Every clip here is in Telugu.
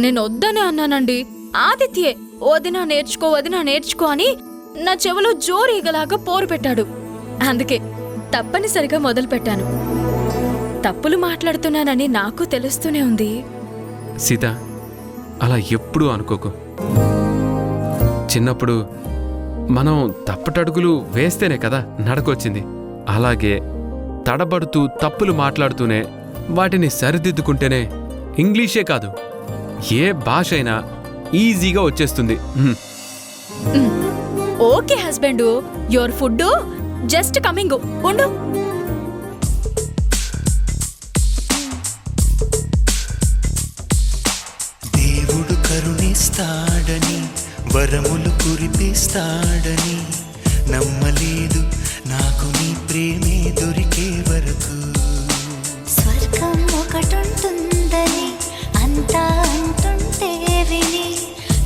నేను వద్దనే అన్నానండి. ఆదిత్యే వదినా నేర్చుకో అని నా చెవిలో జోరీగలాగా పోరు పెట్టాడు. అందుకే తప్పనిసరిగా మొదలు పెట్టాను. తప్పులు మాట్లాడుతున్నానని నాకు తెలుస్తూనే ఉంది. సీత, అలా ఎప్పుడూ అనుకోకు. చిన్నప్పుడు మనం తప్పటడుగులు వేస్తేనే కదా నడకొచ్చింది. అలాగే తడబడుతూ తప్పులు మాట్లాడుతూనే వాటిని సరిదిద్దుకుంటేనే ఇంగ్లీషే కాదు ఏ భాష అయినా ఈజీగా వచ్చేస్తుంది. Okay husband, your food just coming. ఉండు. దేవుడు కరుణిస్తాడని వరములు కురిపిస్తాడని నమ్మలేదు నాకు నీ ప్రేమే దొరికే వరకు. స్వర్గం ఒకటుంటుందని అంతా అంటుంటే విని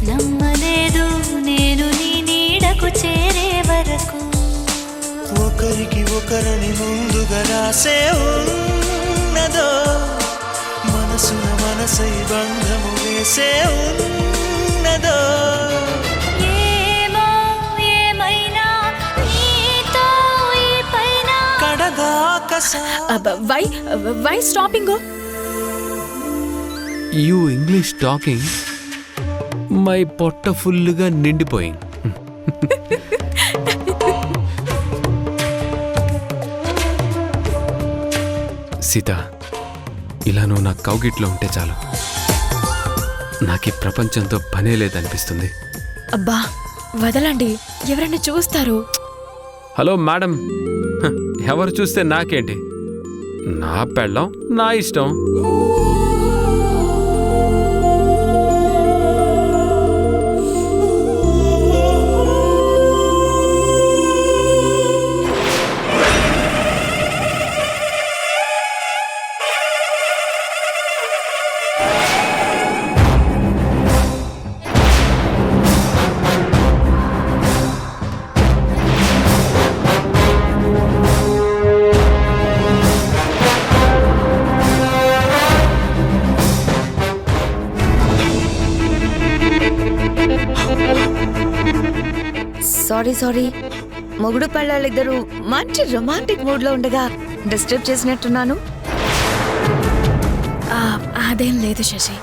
నమ్మలేదు నేను నీ నీడకు చేరే వరకు. ఒకరికి ఒకరని ముందుగా రాసే ఉన్నదో మనసున మనసై బంధము వేసే ఉన్నదో. ఏమో ఏమైనా నీతో ఈ పైన కడదాకా why stopping? You English talking my పొట్ట ఫుల్లుగా నిండిపోయింది. సీత, ఇలా నువ్వు నా కౌగిట్లో ఉంటే చాలు. నాకు ఈ ప్రపంచంతో పనే లేదనిపిస్తుంది. అబ్బా వదలండి, ఎవరైనా చూస్తారు. హలో మేడం, ఎవరు చూస్తే నాకేంటి? నా పెళ్ళం నా ఇష్టం. సారీ, మొగుడు పెళ్ళాలిద్దరూ మంచి రొమాంటిక్ మూడ్ లో ఉండగా డిస్టర్బ్ చేసినట్టున్నాను. అదేం లేదు శశి.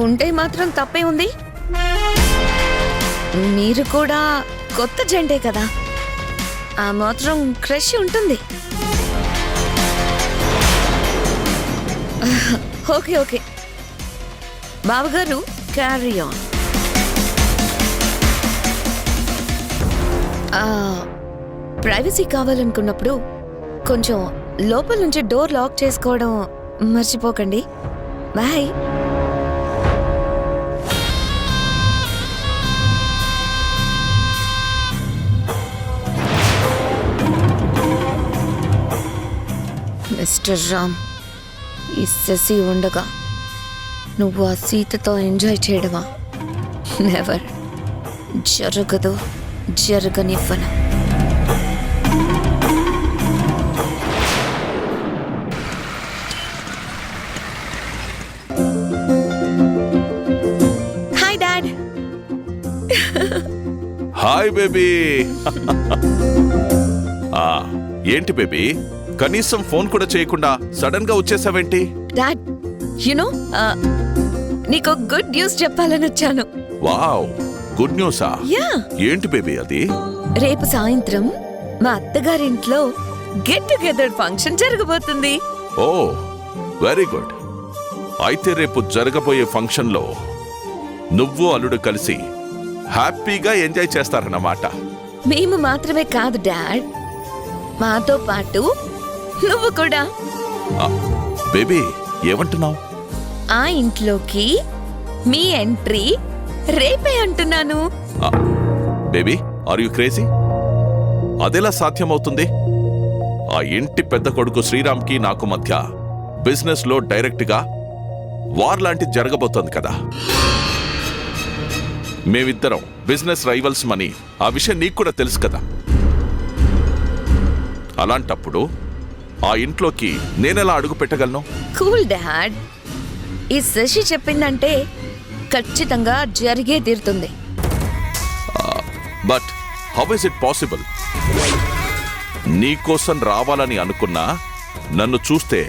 ఉంటే మాత్రం తప్పే ఉంది. మీరు కూడా కొత్త జంటే కదా, ఆ మాత్రం క్రష్ ఉంటుంది. ఓకే బావగారు, క్యారీ ఆన్. ప్రైవసీ కావాలనుకున్నప్పుడు కొంచెం లోపల నుంచి డోర్ లాక్ చేసుకోవడం మర్చిపోకండి. బాయ్. మిస్టర్ రామ్, ఈ శశి ఉండగా నువ్వు ఆ సీతతో ఎంజాయ్ చేయడమా? నెవర్. జరగదు, జరగనివ్వను. Hi dad. Hi baby. ఏంటి బేబీ, కనీసం ఫోన్ కూడా చేయకుండా సడన్ గా వచ్చేసావేంటి? డాడ్, యునో నీకు గుడ్ న్యూస్ చెప్పాలని వచ్చాను. వావ్, గుడ్ న్యూసా? యా. ఏంటి బేబీ అది? రేపు సాయంత్రం మా అత్తగారింట్లో గెట్ టుగెదర్ ఫంక్షన్ జరగబోతుంది. Oh very good. అయితే రేపు జరగబోయే ఫంక్షన్ లో నువ్వు అల్లుడు కలిసి హ్యాపీగా ఎంజాయ్ చేస్తారన్నమాట. మేము మాత్రమే కాదు డాడ్, మాతో పాటు నువ్వు కూడా. బేబీ, ఏమంటున్నావు? ఆ ఇంట్లోకి మీ ఎంట్రీ రేపే అంటున్నాను. Baby, are you crazy? అదెలా సాధ్యమవుతుంది? ఆ ఇంటి పెద్ద కొడుకు శ్రీరామ్కి నాకు మధ్య బిజినెస్ లో డైరెక్ట్ గా వార్ లాంటిది జరగబోతోంది కదా. మేమిద్దరం బిజినెస్ రైవల్స్ మని ఆ విషయం నీకు కూడా తెలుసు కదా. అలాంటప్పుడు ఆ ఇంట్లోకి నేనెలా అడుగు పెట్టగలను? Cool dad. ఈ శశి చెప్పిందంటే ఖచ్చితంగా జరిగే తీరుతుంది. But how is it possible? నీకోసం రావాలని అనుకున్నా నన్ను చూస్తే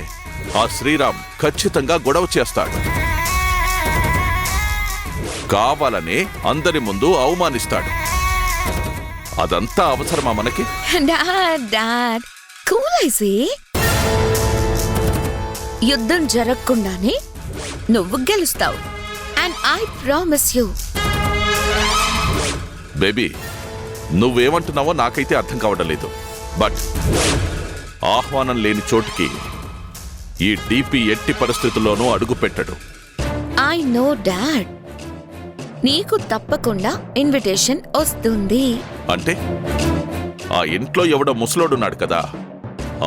ఆ శ్రీరామ్ ఖచ్చితంగా గొడవ చేస్తాడు. కావాలనే అందరి ముందు అవమానిస్తాడు. అదంతా అవసరమా మనకి? Dad cool I see. యుద్ధం జరగకుండానే నువ్వు గెలుస్తావు. And I promise you. Baby, నువ్వేమంటున్నావో నాకైతే అర్థం కావడం లేదు. బట్ ఆహ్వానం లేని చోటుకి ఈ డీపీ ఎట్టి పరిస్థితుల్లోనూ అడుగు పెట్టడు. I know dad. నీకు తప్పకుండా ఇన్విటేషన్ వస్తుంది. అంటే ఆ ఇంట్లో ఎవడో ముసలోడున్నాడు కదా,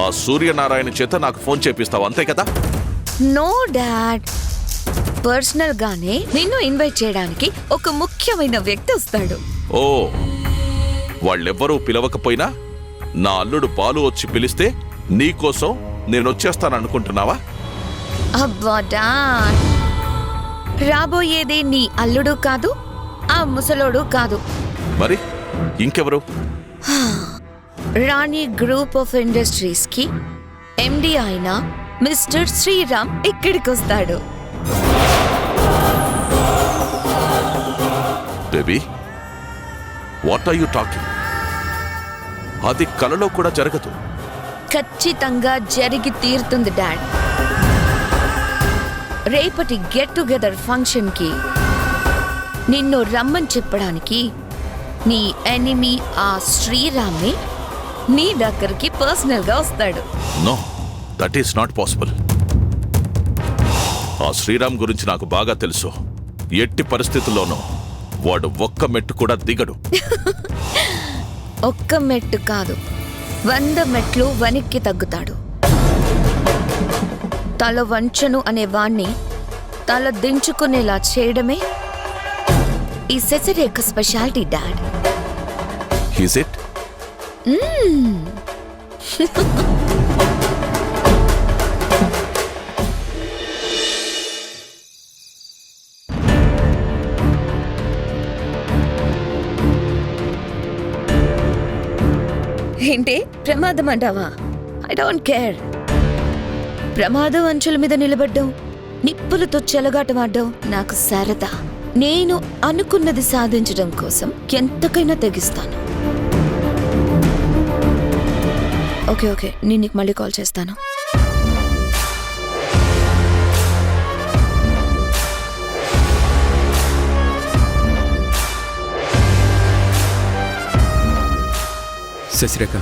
ఆ సూర్యనారాయణ చేత నాకు ఫోన్ చేపిస్తావు, అంతే కదా? No dad. పర్సనల్ గానే నిన్ను ఇన్వైట్ చేయడానికి ఒక ముఖ్యమైన వ్యక్తి వస్తాడు. ఓ, వాళ్ళెవ్వరూ పిలవకపోయినా నా అల్లుడు బాలు వచ్చి పిలిస్తే నీకోసం నేనొచ్చేస్తాననుకుంటున్నావా? అబ్బా డాడ్, రాబోయేది నీ అల్లుడు కాదు, ఆ ముసలోడు కాదు. మరి ఇంకెవరు? రాణి గ్రూప్ ఆఫ్ ఇండస్ట్రీస్ కి ఎండి అయిన మిస్టర్ శ్రీరామ్ ఇక్కడికి వస్తాడు. Baby, what are you talking? అది కలలో కూడా జరగదు. ఖచ్చితంగా జరిగి తీరుతుంది డాడ్. రేపటి గెట్ టుగెదర్ ఫంక్షన్ కి నిన్ను రమ్మని చెప్పడానికి నీ ఎనిమీ ఆ శ్రీరామే నీ దగ్గరికి పర్సనల్ గా వస్తాడు. No, that is not possible. ఆ శ్రీరామ్ గురించి నాకు బాగా తెలుసు. ఎట్టి పరిస్థితుల్లోనూ వాడు ఒక్క మెట్టు కూడా దిగడు. ఒక్క మెట్టు కాదు, 100 మెట్లు వెనక్కి తగ్గుతాడు. తల వంచను అనే వాణ్ణి తల దించుకునేలా చేయడమే ఈ Sasirekha speciality dad. Is it? ఏంటి ప్రమాదం అంటావా? I don't care. ప్రమాదం అంచుల మీద నిలబడ్డం, నిప్పులతో చెలగాటమాడ్డం నాకు సరదా. నేను అనుకున్నది సాధించడం కోసం ఎంతకైనా తెగిస్తాను. ఓకే ఓకే, నేను నీకు మళ్ళీ కాల్ చేస్తాను. శశిరేఖ,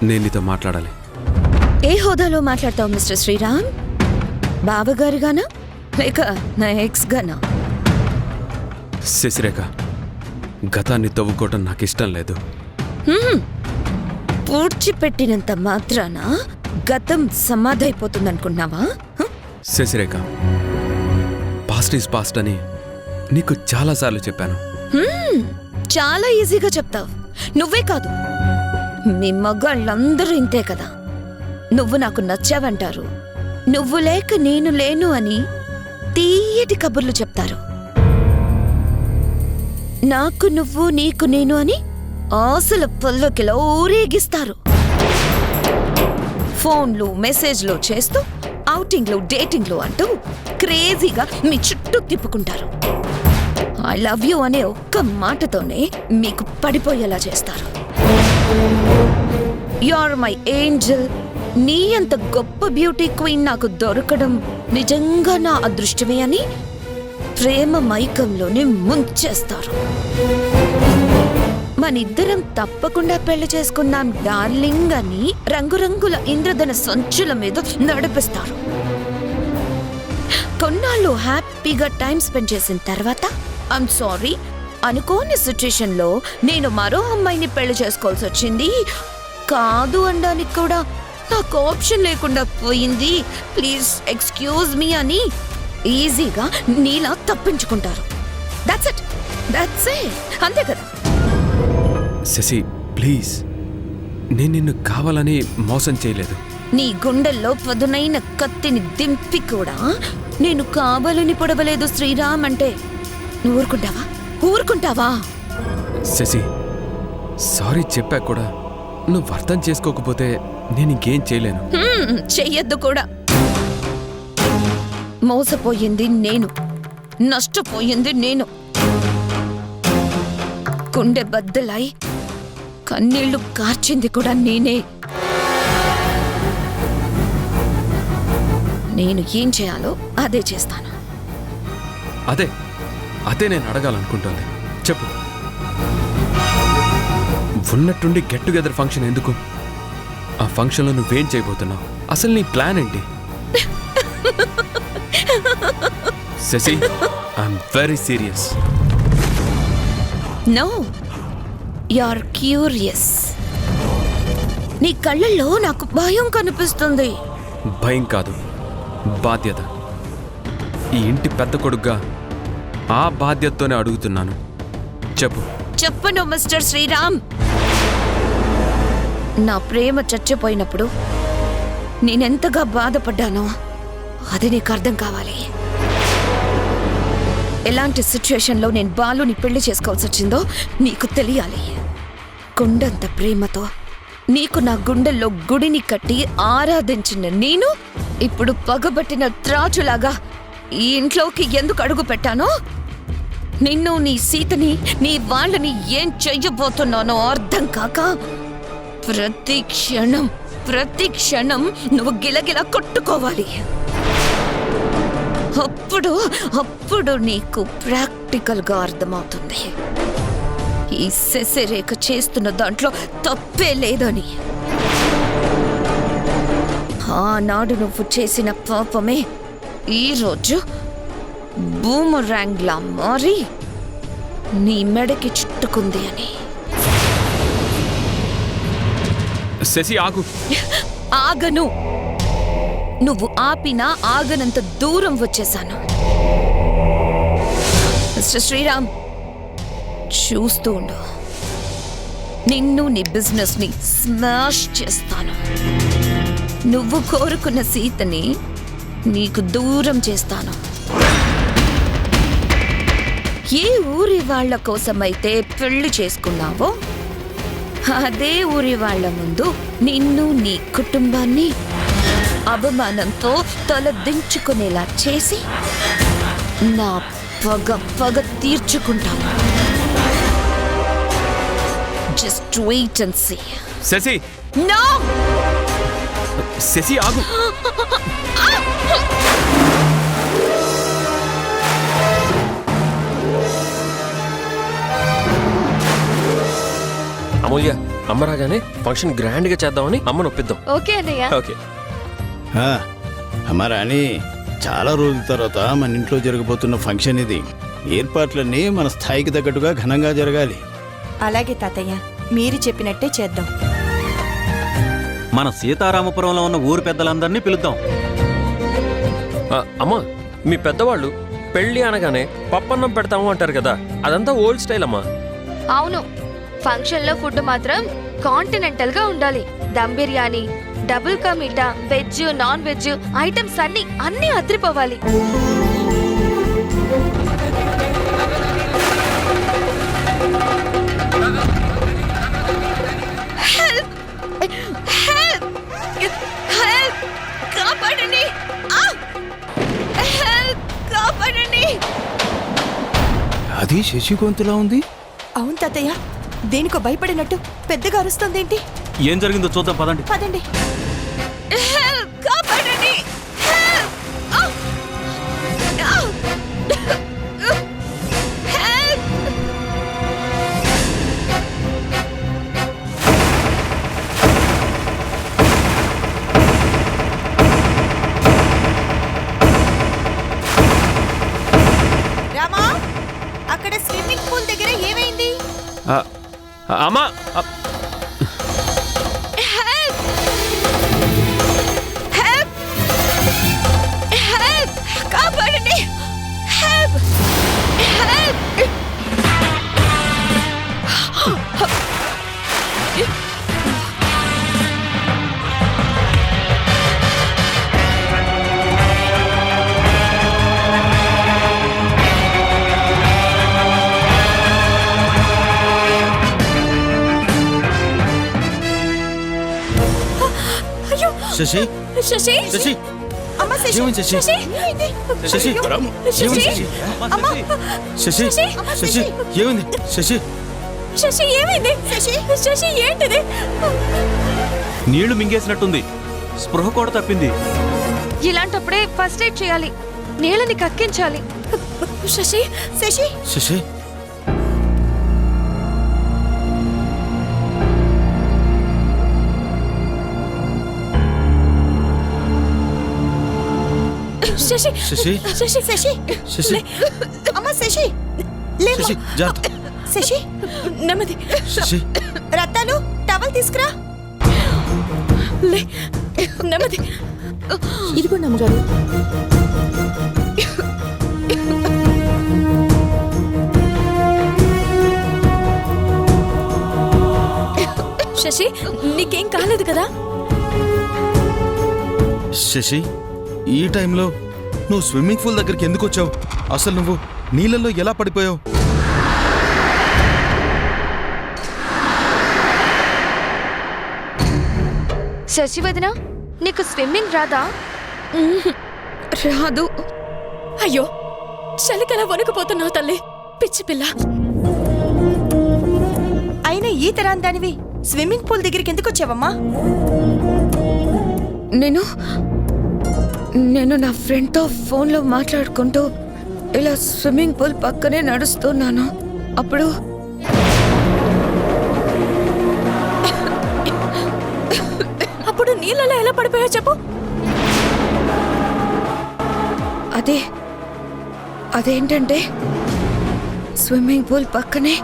నేను నీతో మాట్లాడాలి. ఏ హోదాలో మాట్లాడతావు మిస్టర్ శ్రీరామ్? బావగారిగానా లేక నా ఎక్స్ గానా? శశిరేఖ, గతాన్ని తవ్వుకోవటం నాకు ఇష్టం లేదు. పూడ్చిపెట్టినంత మాత్రాన గతం సమాధైపోతుందనుకున్నావా? శశిరేఖ, పాస్ట్ ఈజ్ పాస్ట్ అని నీకు చాలాసార్లు చెప్పాను. చాలా ఈజీగా చెప్తావు. నువ్వే కాదు, మీ మగాళ్ళందరూ ఇంతే కదా. నువ్వు నాకు నచ్చావంటారు, నువ్వు లేక నేను లేను అని తీయటి కబుర్లు చెప్తారు. నాకు నువ్వు నీకు నేను అని ఆశల పల్లకిలో ఊరేగిస్తారు. ఫోన్లు మెసేజ్లు చేస్తూ ఔటింగ్లు డేటింగ్లు అంటూ క్రేజీగా మీ చుట్టూ తిప్పుకుంటారు. ఐ లవ్ యూ అనే ఒక్క మాటతోనే మీకు పడిపోయేలా చేస్తారు. You are my angel. నీ అంత గొప్ప బ్యూటీ క్వీన్ నాకు దొరకడం నిజంగా నా అదృష్టమే అని ప్రేమ మైకంలోనే ముంచేస్తారు. మనిద్దరం తప్పకుండా పెళ్లి చేసుకున్నాం డార్లింగ్ అని రంగురంగుల ఇంద్రధన సంచుల మీద నడిపిస్తారు. కొన్నాళ్ళు హ్యాపీగా టైం స్పెండ్ చేసిన తర్వాత ఐమ్ సారీ, అనుకోని సిచ్యుయేషన్ లో నేను మరో అమ్మాయిని పెళ్లి చేసుకోవాల్సి వచ్చింది, కాదు అనడానికి కూడా నాకు ఆప్షన్ లేకుండా పోయింది, ప్లీజ్ ఎక్స్క్యూజ్ మీ అని ఈజీగా నీలా తప్పించుకుంటారు. దట్స్ ఇట్, దట్స్ ఇట్, అంతే కదా. శశి ప్లీజ్, నేను నిన్ను కావాలని మోసం చేయలేదు. నీ గుండెల్లో పదునైన కత్తిని దింపి కూడా నేను కావాలని పొడవలేదు శ్రీరామ్ అంటే నువ్వు ఊరుకుంటావా? ఊరుకుంటావా? శశి, సారీ చెప్పాక కూడా నువ్వు అర్థం చేసుకోకపోతే నేను ఇంకేం చేయలేను. చెయ్యొద్దు కూడా. మోసపోయింది నేను, నష్టపోయింది నేను. గుండె బద్దలై కన్నీళ్లు కార్చింది కూడా నేనే. నేను ఏం చేయాలో అదే చేస్తాను. అదే నేను అడగాలనుకుంటోంది. చెప్పు, ఉన్నట్టుండి గెట్ టుగెదర్ ఫంక్షన్ ఎందుకు? ఆ ఫంక్షన్లో నువ్వేం చేయబోతున్నావు? అసలు నీ ప్లాన్ ఏంటి? Sasi, I'm very serious. No, you're curious. నీ కళ్ళల్లో నాకు భయం కనిపిస్తుంది. భయం కాదు, బాధ్యత. ఈ ఇంటి పెద్ద కొడుగ్గా ఆ బాధ్యతతోనే అడుగుతున్నాను. చెప్పు. చెప్పను మిస్టర్ శ్రీరామ్. నా ప్రేమ చచ్చిపోయినప్పుడు నేనెంతగా బాధపడ్డానో అది నీకు అర్థం కావాలి. ఎలాంటి సిచ్యుయేషన్లో నేను బాలుని పెళ్లి చేసుకోవాల్సి వచ్చిందో నీకు తెలియాలి. గుండెంత ప్రేమతో నీకు నా గుండెల్లో గుడిని కట్టి ఆరాధించిన నేను ఇప్పుడు పగబట్టిన త్రాచులాగా ఈ ఇంట్లోకి ఎందుకు అడుగు పెట్టానో, నిన్ను, నీ సీతని, నీ వాళ్ళని ఏం చెయ్యబోతున్నానో అర్థం కాక ప్రతి క్షణం నువ్వు గిలగిలా కొట్టుకోవాలి. అప్పుడు నీకు ప్రాక్టికల్గా అర్థమవుతుంది ఈ శశిరేఖ చేస్తున్న దాంట్లో తప్పే లేదని. ఆనాడు నువ్వు చేసిన పాపమే ఈరోజు బూమరాంగ్లా మారి నీ మెడకి చుట్టుకుంది అని. శశి, ఆగు. ఆగను. నువ్వు ఆపినా ఆగనంత దూరం వచ్చేశాను. మిస్టర్ శ్రీరామ్, చూస్తూ ఉండు. నిన్ను, నీ బిజినెస్ ని స్మాష్ చేస్తాను. నువ్వు కోరుకున్న సీతని నీకు దూరం చేస్తాను. ఏ ఊరి వాళ్ళ కోసమైతే పెళ్లి చేసుకున్నావో అదే ఊరి వాళ్ళ ముందు నిన్ను, నీ కుటుంబాన్ని అవమానంతో తల దించుకునేలా చేసి నా పగ తీర్చుకుంటాను. Just wait and see. Shashi, no. Shashi, ఆగు. అమూల్య, అమ్మ రాగానే ఫంక్షన్ గ్రాండ్ గా చేద్దామని అమ్మను ఒప్పిద్దాం. ఓకే అన్నయ్య. ఓకే. అమ్మ రాణి, చాలా రోజుల తర్వాత మన ఇంట్లో జరగబోతున్న ఫంక్షన్ ఇది. ఏర్పాట్లన్నీ మన స్థాయికి తగ్గట్టుగా ఘనంగా జరగాలి. అలాగే తాతయ్య, మీరు చెప్పినట్టే చేద్దాం. మన సీతారామపురంలో ఉన్న ఊరు పెద్దలందరినీ పిలుద్దాం. అమ్మా, మీ పెద్దవాళ్ళు పెళ్లి అనగానే పప్పన్నం పెడతాము అంటారు కదా, అదంతా ఓల్డ్ స్టైల్ అమ్మా. అవును, ఫంక్షన్ లో ఫుడ్ మాత్రం కాంటినెంటల్ గా ఉండాలి. Dum biryani, double ka meetha, veg, non veg items అన్ని అదిరిపోవాలి. అది శశి గొంతులా ఉంది. అవును తాతయ్య, దేనికో భయపడినట్టు పెద్దగా అరుస్తుందేంటి? ఏం జరిగిందో చూద్దాం, పదండి. పదండి. రామా, అక్కడ స్విమ్మింగ్ పూల్ దగ్గర ఏమైంది? అమ్మా, కాపాడండి. శశి శశి శశి అమ్మ శశి ఏమైంది శశి శశి శశి ఏమైంది శశి శశి శశి ఏమైంది శశి శశి ఏమైంది శశి శశి ఏంటిది? నీళ్లు మింగేసినట్టుంది, స్పృహ కూడా తప్పింది. ఇలాంటప్పుడే ఫస్ట్ ఎయిడ్ చేయాలి, నీళ్ళని కక్కించాలి. శశి శశి శశి శశి శశి శశి శశి శశి అమ్మ శశి లేమ్మా. శశి జాగ్రత్త శశి నెమ్మది. శశి రత్తాలు టవల్ తీసుకురా. లే నెమ్మది. ఇదిగోండి అమ్మగారు. శశి నీకేం కాలేదు కదా? శశి ఈ టైంలో నువ్వు స్విమ్మింగ్ పూల్ దగ్గరికి ఎందుకు వచ్చావు? అసలు నువ్వు నీళ్ళల్లో ఎలా పడిపోయావు? శశి వదిన, నీకు స్విమ్మింగ్ రాదా? రాదు. అయ్యో, చలికలా వణుకుపోతున్నావు తల్లి, పిచ్చి పిల్ల. అయినా ఈ తరాందానివి స్విమ్మింగ్ పూల్ దగ్గరికి ఎందుకు వచ్చావమ్మా? నేను నా ఫ్రెండ్తో ఫోన్లో మాట్లాడుకుంటూ ఇలా స్విమ్మింగ్ పూల్ పక్కనే నడుస్తున్నాను. అప్పుడు అప్పుడు నీళ్ళలో ఎలా పడిపోయావు చెప్పు. అదేంటంటే స్విమ్మింగ్ పూల్ పక్కనే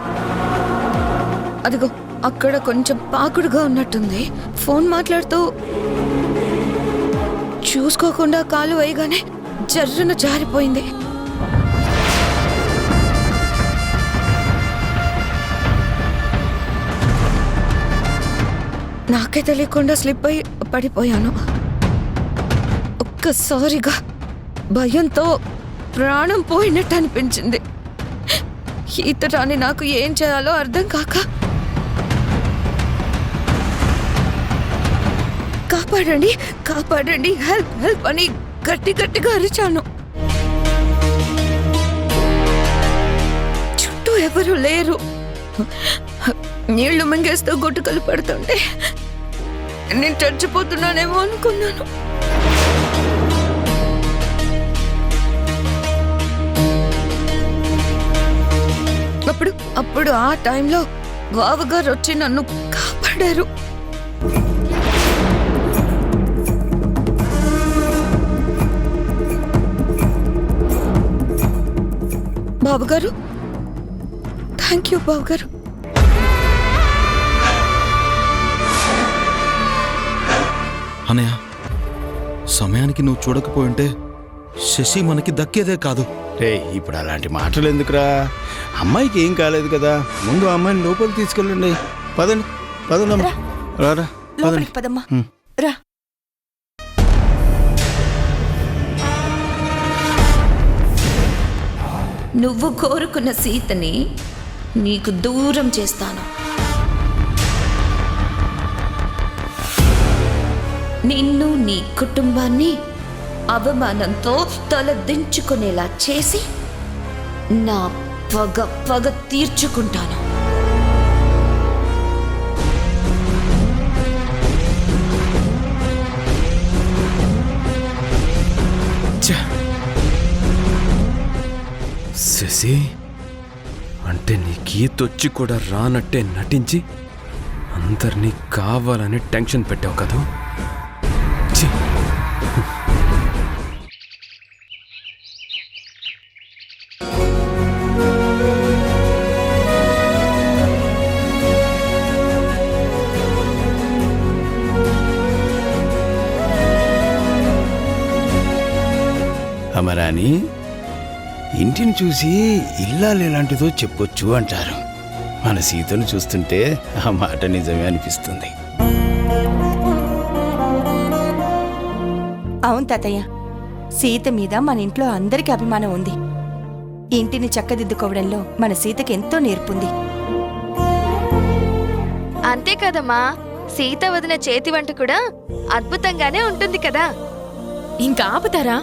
అదిగో అక్కడ కొంచెం పాకుడుగా ఉన్నట్టుంది. ఫోన్ మాట్లాడుతూ చూసుకోకుండా కాలు వేయగానే జర్రున జారిపోయింది. నాకే తెలియకుండా స్లిప్ అయి పడిపోయాను. ఒక్కసారిగా భయంతో ప్రాణం పోయినట్టు అనిపించింది. ఈత రాని నాకు ఏం చేయాలో అర్థం కాక కాపాడండి కాపాడండి, హెల్ప్ హెల్ప్ అని గట్టిగా అరిచాను. చుట్టూ ఎవరు లేరు. నీళ్లు మింగేస్తూ గుట్టుకలు పడుతుంటే నేను చచ్చిపోతున్నానేమో అనుకున్నాను. అప్పుడు ఆ టైంలో బావగారు వచ్చి నన్ను కాపాడారు. బావగారు, థ్యాంక్ యూ బావగారు. అనయ్య, సమయానికి నువ్వు చూడకపోయింటే శశి మనకి దక్కేదే కాదు. రే, ఇప్పుడు అలాంటి మాటలు ఎందుకురా? అమ్మాయికి ఏం కాలేదు కదా, ముందు అమ్మాయిని లోపలికి తీసుకెళ్ళండి. పదండి పదండి, రారా లోపలికి పదమ్మా. రా. నువ్వు కోరుకున్న సీతని నీకు దూరం చేస్తాను. నిన్ను నీ కుటుంబాన్ని అవమానంతో తలదించుకునేలా చేసి నా పగ తీర్చుకుంటాను. శశి అంటే నీకు ఈతొచ్చి కూడా రానట్టే నటించి అందరినీ కావాలని టెన్షన్ పెట్టావు కదూ. ఛీ! అమరాని, ఇంటిని చూసి ఇల్లాలు ఎలాంటిదో చెప్పొచ్చు అంటారు. మన సీతను చూస్తుంటే ఆ మాట నిజమే అనిపిస్తుంది. అవును తాతయ్య, సీత మీద మన ఇంట్లో అందరికీ అభిమానం ఉంది. ఇంటిని చక్కదిద్దుకోవడంలో మన సీతకి ఎంతో నేర్పుంది. అంతే కదమ్మా, సీత వదిన చేతి వంట కూడా అద్భుతంగానే ఉంటుంది కదా. ఇంకా ఆపుతారా?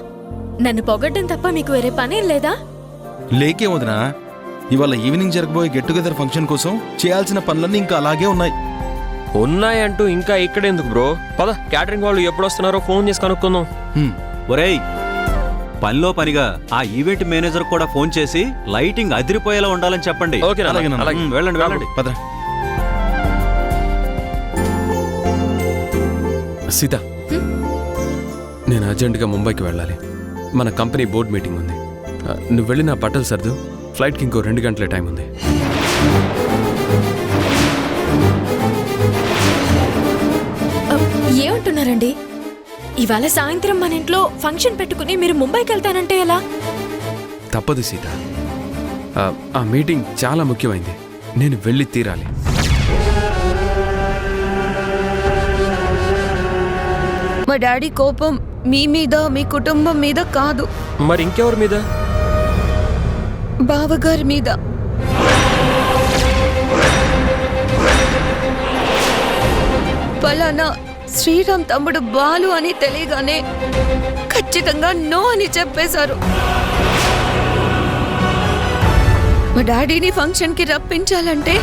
నన్ను పొగడ్డం తప్ప మీకు వేరే పనేం లేదా? లేకే వదినా, ఇవాళ ఈవినింగ్ జరగబోయే గెట్ టుగెదర్ ఫంక్షన్ కోసం చేయాల్సిన పనులన్నీ ఇంకా అలాగే ఉన్నాయి. ఉన్నాయంటూ ఇంకా ఇక్కడెందుకు బ్రో? పద, క్యాటరింగ్ వాళ్ళు ఎప్పుడు వస్తున్నారో ఫోన్ చేసి కనుక్కుందాం. ఒరేయ్, పనిలో పనిగా ఆ ఈవెంట్ మేనేజర్ కూడా ఫోన్ చేసి లైటింగ్ అదిరిపోయేలా ఉండాలని చెప్పండి. ఓకే, వెళ్ళండి వెళ్ళండి. పద. సీత, నేను అర్జెంటుగా ముంబైకి వెళ్ళాలి. మన కంపెనీ బోర్డ్ మీటింగ్ ఉంది. నువ్వు వెళ్ళి నా బట్టలు సర్దు. ఫ్లైట్కి ఇంకో 2 గంటల టైం ఉంది. ఏమంటున్నారండి? ఇవాళ సాయంత్రం మన ఇంట్లో ఫంక్షన్ పెట్టుకుని మీరు ముంబైకి వెళ్తానంటే ఎలా? తప్పదు సీత, ఆ మీటింగ్ చాలా ముఖ్యమైంది. నేను వెళ్ళి తీరాలి. మా డాడీ కోపం మీ మీద, మీ కుటుంబం మీద కాదు, మరి ఇంకెవరి మీద? బావగారి మీద. పలానా శ్రీరామ్ తమ్ముడు బాలు అని తెలియగానే ఖచ్చితంగా నో అని చెప్పేశారు. మా డాడీని ఫంక్షన్కి రప్పించాలంటే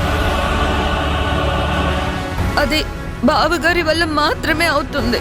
అది బావగారి వల్ల మాత్రమే అవుతుంది.